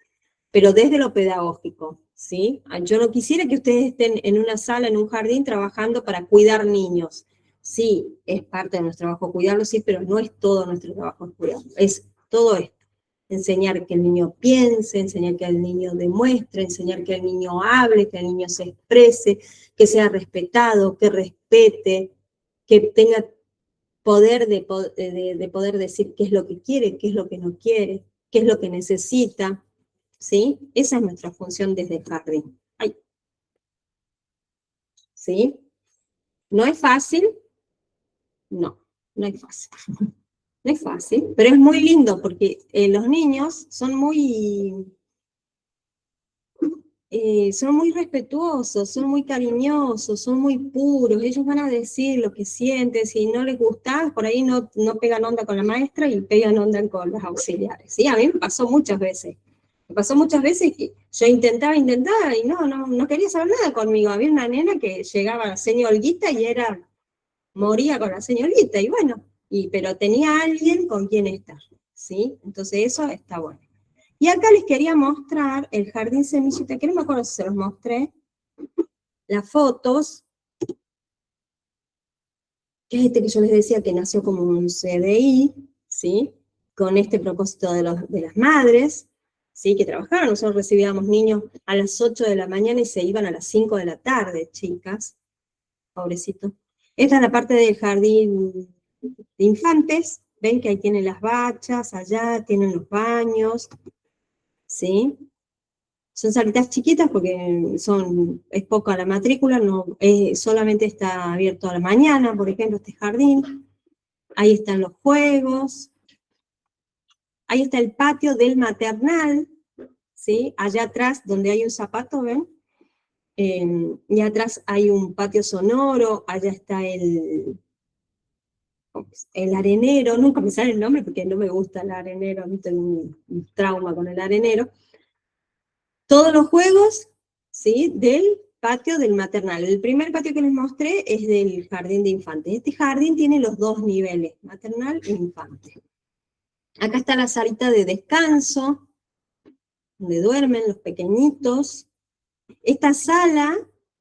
pero desde lo pedagógico, ¿sí? Yo no quisiera que ustedes estén en una sala, en un jardín, trabajando para cuidar niños. Sí, es parte de nuestro trabajo cuidarlos, sí, pero no es todo nuestro trabajo cuidarlos, es todo esto. Enseñar que el niño piense, enseñar que el niño demuestre, enseñar que el niño hable, que el niño se exprese, que sea respetado, que respete, que tenga poder de poder decir qué es lo que quiere, qué es lo que no quiere, qué es lo que necesita, ¿sí? Esa es nuestra función desde el jardín. Ay. ¿Sí? ¿No es fácil? No, no es fácil. No es fácil, pero es muy lindo porque los niños son muy respetuosos, son muy cariñosos, son muy puros, ellos van a decir lo que sienten, si no les gusta, por ahí no pegan onda con la maestra y pegan onda con los auxiliares, ¿sí? A mí me pasó muchas veces que yo intentaba y no quería saber nada conmigo, había una nena que llegaba a la señorita y moría con la señorita, y bueno, pero tenía alguien con quien estar, ¿sí? Entonces eso está bueno. Y acá les quería mostrar el jardín semillita, que no me acuerdo si se los mostré, las fotos, que es que yo les decía que nació como un CDI, ¿sí? Con este propósito de las madres, ¿sí? Que trabajaron, nosotros recibíamos niños a las 8 de la mañana y se iban a las 5 de la tarde, chicas, pobrecito. Esta es la parte del jardín de infantes, ven que ahí tienen las bachas, allá tienen los baños, ¿sí? Son salitas chiquitas porque es poca la matrícula, solamente está abierto a la mañana, por ejemplo, este jardín. Ahí están los juegos. Ahí está el patio del maternal, ¿sí? Allá atrás, donde hay un zapato, ¿ven? Y atrás hay un patio sonoro, allá está el arenero, nunca me sale el nombre porque no me gusta el arenero, no tengo un trauma con el arenero. Todos los juegos, ¿sí? Del patio del maternal. El primer patio que les mostré es del jardín de infantes. Este jardín tiene los dos niveles, maternal e infante. Acá está la salita de descanso, donde duermen los pequeñitos. Esta sala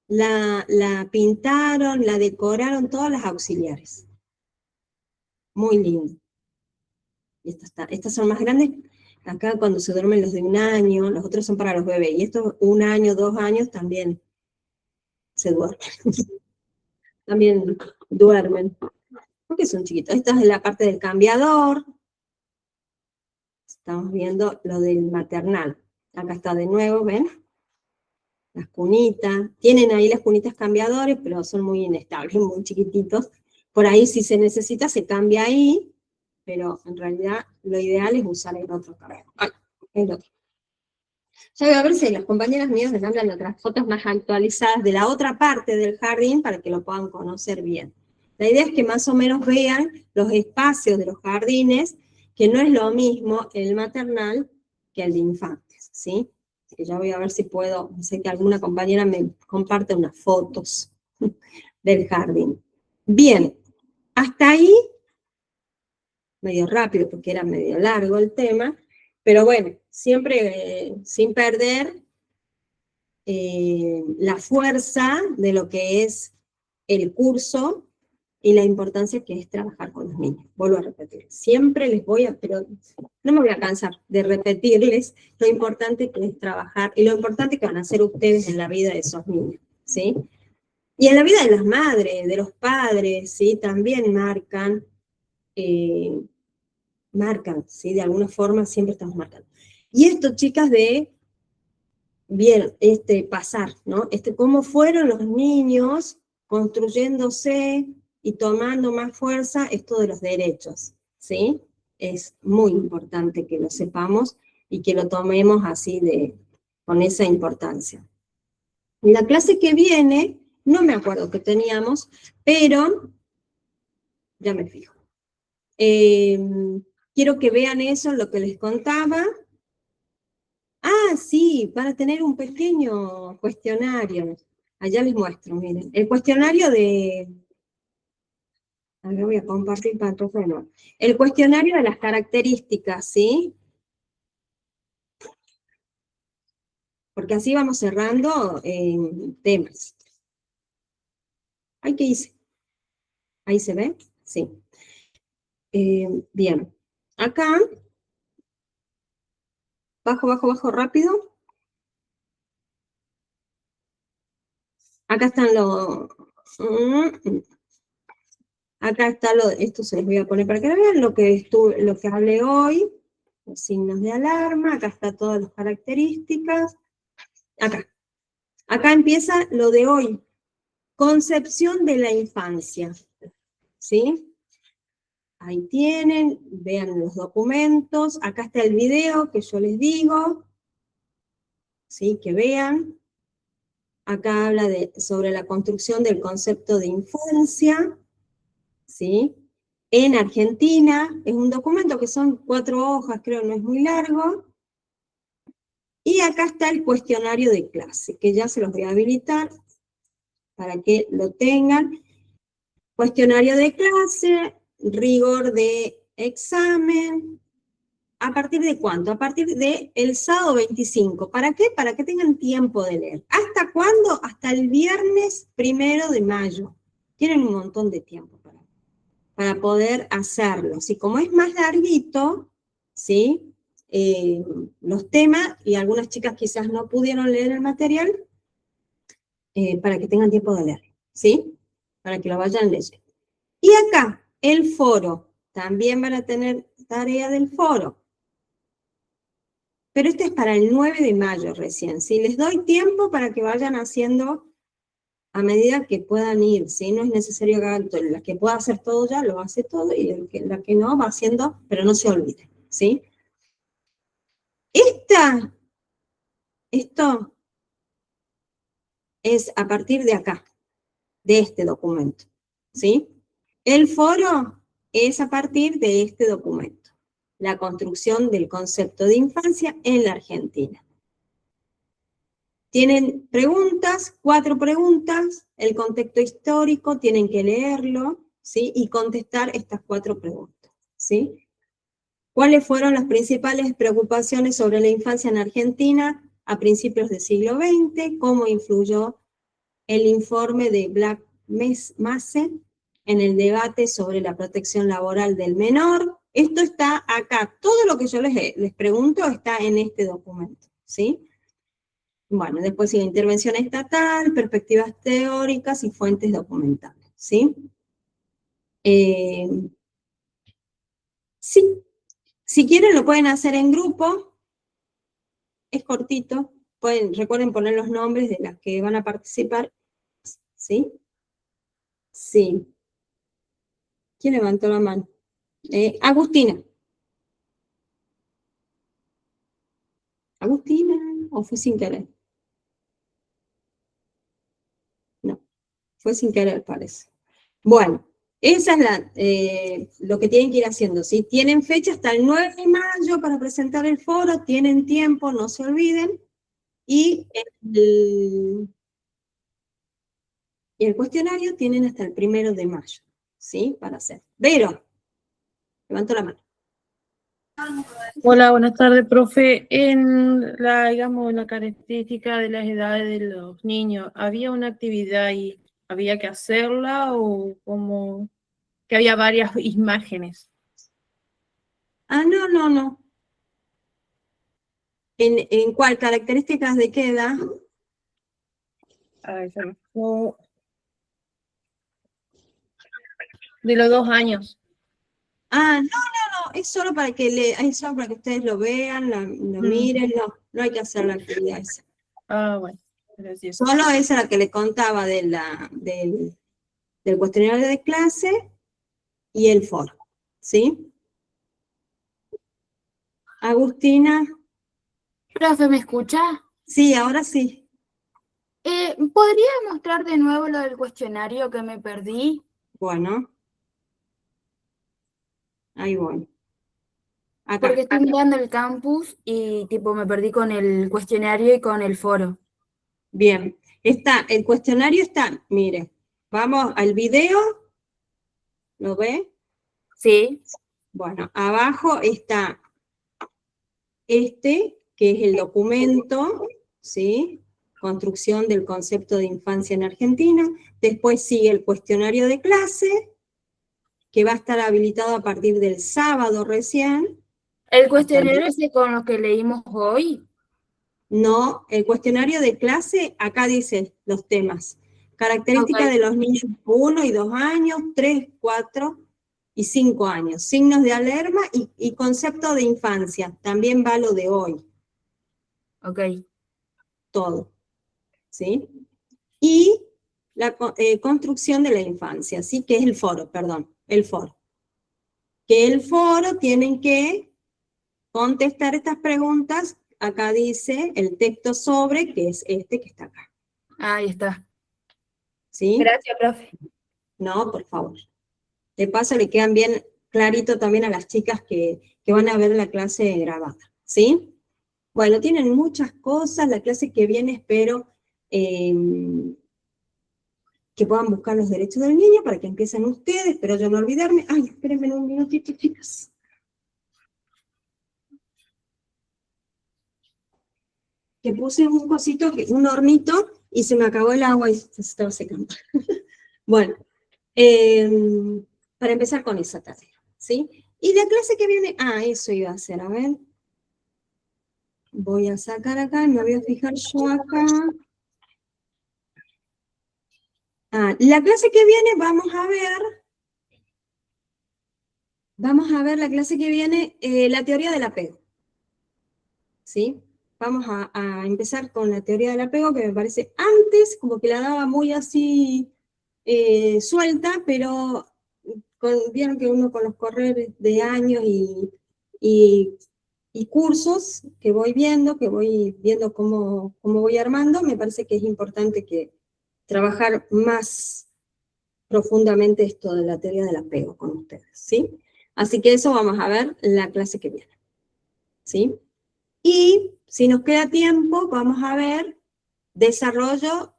la pintaron, la decoraron todas las auxiliares. Muy lindo. Estas son más grandes. Acá cuando se duermen los de 1 año, los otros son para los bebés. Y estos 1 año, 2 años también se duermen. también duermen, porque son chiquitos. Esta es la parte del cambiador. Estamos viendo lo del maternal. Acá está de nuevo, ¿ven? Las cunitas. Tienen ahí las cunitas cambiadores, pero son muy inestables, muy chiquititos. Por ahí si se necesita se cambia ahí, pero en realidad lo ideal es usar el otro cargador. Ay, el otro. Ya voy a ver si las compañeras mías me mandan otras fotos más actualizadas de la otra parte del jardín para que lo puedan conocer bien. La idea es que más o menos vean los espacios de los jardines, que no es lo mismo el maternal que el de infantes, ¿sí? Así que ya voy a ver si puedo, sé que alguna compañera me comparte unas fotos del jardín. Bien, hasta ahí, medio rápido porque era medio largo el tema, pero bueno, siempre sin perder la fuerza de lo que es el curso y la importancia que es trabajar con los niños. Vuelvo a repetir, siempre les voy a, pero no me voy a cansar de repetirles lo importante que es trabajar y lo importante que van a hacer ustedes en la vida de esos niños, ¿sí? Y en la vida de las madres, de los padres, ¿sí? También marcan, ¿sí? De alguna forma siempre estamos marcando. Y esto, chicas, de bien, pasar, ¿no? Cómo fueron los niños construyéndose y tomando más fuerza esto de los derechos, ¿sí? Es muy importante que lo sepamos y que lo tomemos así con esa importancia. La clase que viene, no me acuerdo qué teníamos, pero ya me fijo. Quiero que vean eso, lo que les contaba. Ah, sí, para tener un pequeño cuestionario. Allá les muestro, miren. El cuestionario de... Ahora voy a compartir pantalla de nuevo. El cuestionario de las características, ¿sí? Porque así vamos cerrando temas. Ay, ¿qué hice? ¿Ahí se ve? Sí. Bien. Acá, bajo, rápido. Acá están los... Acá está esto se los voy a poner para que lo vean, lo que hablé hoy, los signos de alarma, acá está todas las características. Acá empieza lo de hoy, concepción de la infancia, ¿sí? Ahí tienen, vean los documentos, acá está el video que yo les digo, ¿sí? Que vean. Acá habla sobre la construcción del concepto de infancia, ¿sí? En Argentina, es un documento que son 4 hojas, creo, no es muy largo. Y acá está el cuestionario de clase, que ya se los voy a habilitar para que lo tengan. Cuestionario de clase, rigor de examen. ¿A partir de cuánto? A partir del sábado 25. ¿Para qué? Para que tengan tiempo de leer. ¿Hasta cuándo? Hasta el viernes 1 de mayo. Tienen un montón de tiempo para poder hacerlo. ¿Sí? Como es más larguito, ¿sí? Los temas, y algunas chicas quizás no pudieron leer el material, para que tengan tiempo de leer, ¿sí? Para que lo vayan leyendo. Y acá, el foro. También van a tener tarea del foro. Pero este es para el 9 de mayo recién, ¿sí? Les doy tiempo para que vayan haciendo a medida que puedan ir, ¿sí? No es necesario que hagan todo. La que pueda hacer todo ya, lo hace todo, y la que no, va haciendo, pero no se olvide, ¿sí? Esto es a partir de acá, de este documento, ¿sí? El foro es a partir de este documento, la construcción del concepto de infancia en la Argentina. Tienen preguntas, 4 preguntas, el contexto histórico, tienen que leerlo, ¿sí? Y contestar estas 4 preguntas, ¿sí? ¿Cuáles fueron las principales preocupaciones sobre la infancia en Argentina a principios del siglo XX? ¿Cómo influyó el informe de Black-Masse en el debate sobre la protección laboral del menor? Esto está acá. Todo lo que yo les pregunto está en este documento, ¿sí? Bueno, después sigue intervención estatal, perspectivas teóricas y fuentes documentales, ¿sí? Sí, si quieren lo pueden hacer en grupo, es cortito, recuerden poner los nombres de las que van a participar, ¿sí? Sí. ¿Quién levantó la mano? Agustina. ¿Agustina? ¿O fue sin querer? No, fue sin querer, parece. Bueno, esa es lo que tienen que ir haciendo, ¿sí? Tienen fecha hasta el 9 de mayo para presentar el foro, tienen tiempo, no se olviden. Y el cuestionario tienen hasta el 1 de mayo, ¿sí? Para hacer. Vero, levanto la mano. Hola, buenas tardes, profe. Digamos, la característica de las edades de los niños, ¿había una actividad y había que hacerla o como que había varias imágenes? Ah, no. ¿En cuál? ¿Características de qué edad? Ay, de los 2 años. Ah, no, es solo para que es solo para que ustedes lo vean, lo miren, no hay que hacer la actividad esa. Ah, bueno, gracias. Solo esa la que le contaba del cuestionario de clase y el foro, ¿sí? Agustina, Profe, ¿me escucha? sí, ahora sí. ¿Podría mostrar de nuevo lo del cuestionario que me perdí? Bueno, ahí voy. Acá. Porque estoy mirando el campus y tipo me perdí con el cuestionario y con el foro. Bien, el cuestionario está, mire, vamos al video, ¿lo ve? Sí. Bueno, abajo está que es el documento, ¿sí? Construcción del concepto de infancia en Argentina. Después sigue el cuestionario de clase, que va a estar habilitado a partir del sábado recién. ¿El cuestionario ese con lo que leímos hoy? No, el cuestionario de clase, acá dice los temas. Características de los niños 1 y 2 años, 3, 4 y 5 años. Signos de alarma y concepto de infancia. También va lo de hoy. Ok. Todo. ¿Sí? Y la construcción de la infancia, ¿sí? Que es el foro, perdón, el foro. Que el foro tienen que contestar estas preguntas. Acá dice el texto sobre, que es este que está acá. Ahí está. ¿Sí? Gracias, profe. No, por favor. De paso le quedan bien clarito también a las chicas que van a ver la clase grabada. ¿Sí? Bueno, tienen muchas cosas. La clase que viene espero que puedan buscar los derechos del niño para que empiecen ustedes, pero yo no olvidarme. Ay, espérenme un minutito, chicas. Que puse un cosito, un hornito, y se me acabó el agua y se estaba secando. Bueno, para empezar con esa tarea, ¿sí? Y la clase que viene, eso iba a hacer, a ver. Voy a sacar acá, me voy a fijar yo acá. La clase que viene vamos a ver la clase que viene, la teoría del apego. ¿Sí? Vamos a empezar con la teoría del apego, que me parece antes como que la daba muy así suelta, pero vieron que uno con los correres de años y cursos que voy viendo cómo voy armando, me parece que es importante que trabajar más profundamente esto de la teoría del apego con ustedes, ¿sí? Así que eso vamos a ver la clase que viene, ¿sí? Y si nos queda tiempo, vamos a ver desarrollo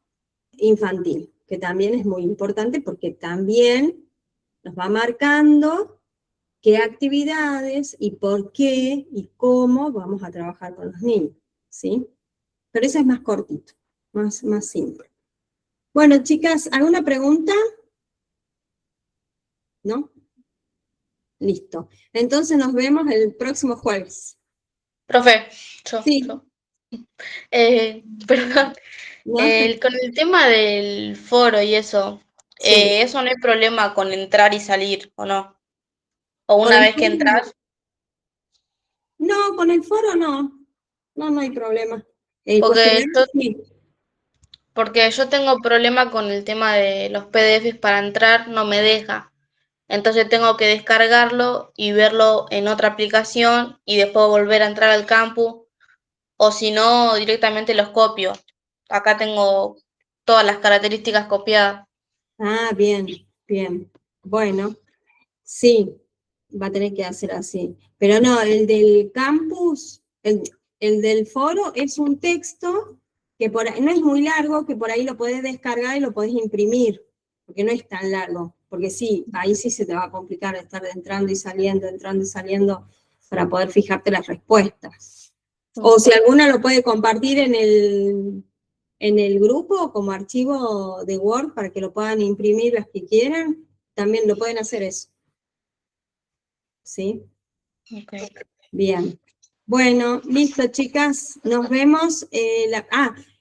infantil, que también es muy importante porque también nos va marcando qué actividades y por qué y cómo vamos a trabajar con los niños, ¿sí? Pero eso es más cortito, más simple. Bueno, chicas, ¿alguna pregunta? ¿No? Listo. Entonces nos vemos el próximo jueves. Profe, Sí. perdón, ¿No? con el tema del foro y eso, Sí. Eso no hay problema con entrar y salir, ¿o no? O Con una el vez que foro entras, no, con el foro no. No hay problema. El porque cuestionario sí. yo tengo problema con el tema de los PDFs para entrar, no me deja. Entonces tengo que descargarlo y verlo en otra aplicación y después volver a entrar al campus, o si no, directamente los copio. Acá tengo todas las características copiadas. Ah, bien, bien. Bueno, sí, va a tener que hacer así. Pero no, el del campus, el del foro es un texto que por ahí, no es muy largo, que por ahí lo podés descargar y lo podés imprimir, porque no es tan largo. Porque sí, ahí sí se te va a complicar estar entrando y saliendo para poder fijarte las respuestas. O si alguna lo puede compartir en el grupo como archivo de Word para que lo puedan imprimir las que quieran, también lo pueden hacer eso. ¿Sí? Ok. Bien. Bueno, listo, chicas. Nos vemos.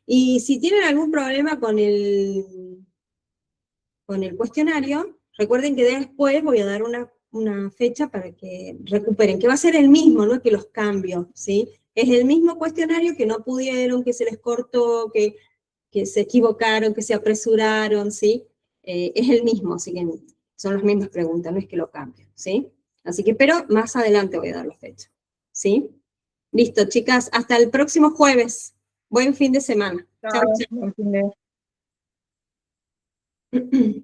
Y si tienen algún problema con el cuestionario, recuerden que después voy a dar una fecha para que recuperen, que va a ser el mismo, no es que los cambio, ¿sí? Es el mismo cuestionario que no pudieron, que se les cortó, que se equivocaron, que se apresuraron, ¿sí? Es el mismo, así que son las mismas preguntas, no es que lo cambien, ¿sí? Así que, pero más adelante voy a dar la fecha, ¿sí? Listo, chicas, hasta el próximo jueves. Buen fin de semana. Chau, Chao, buen fin de- chau.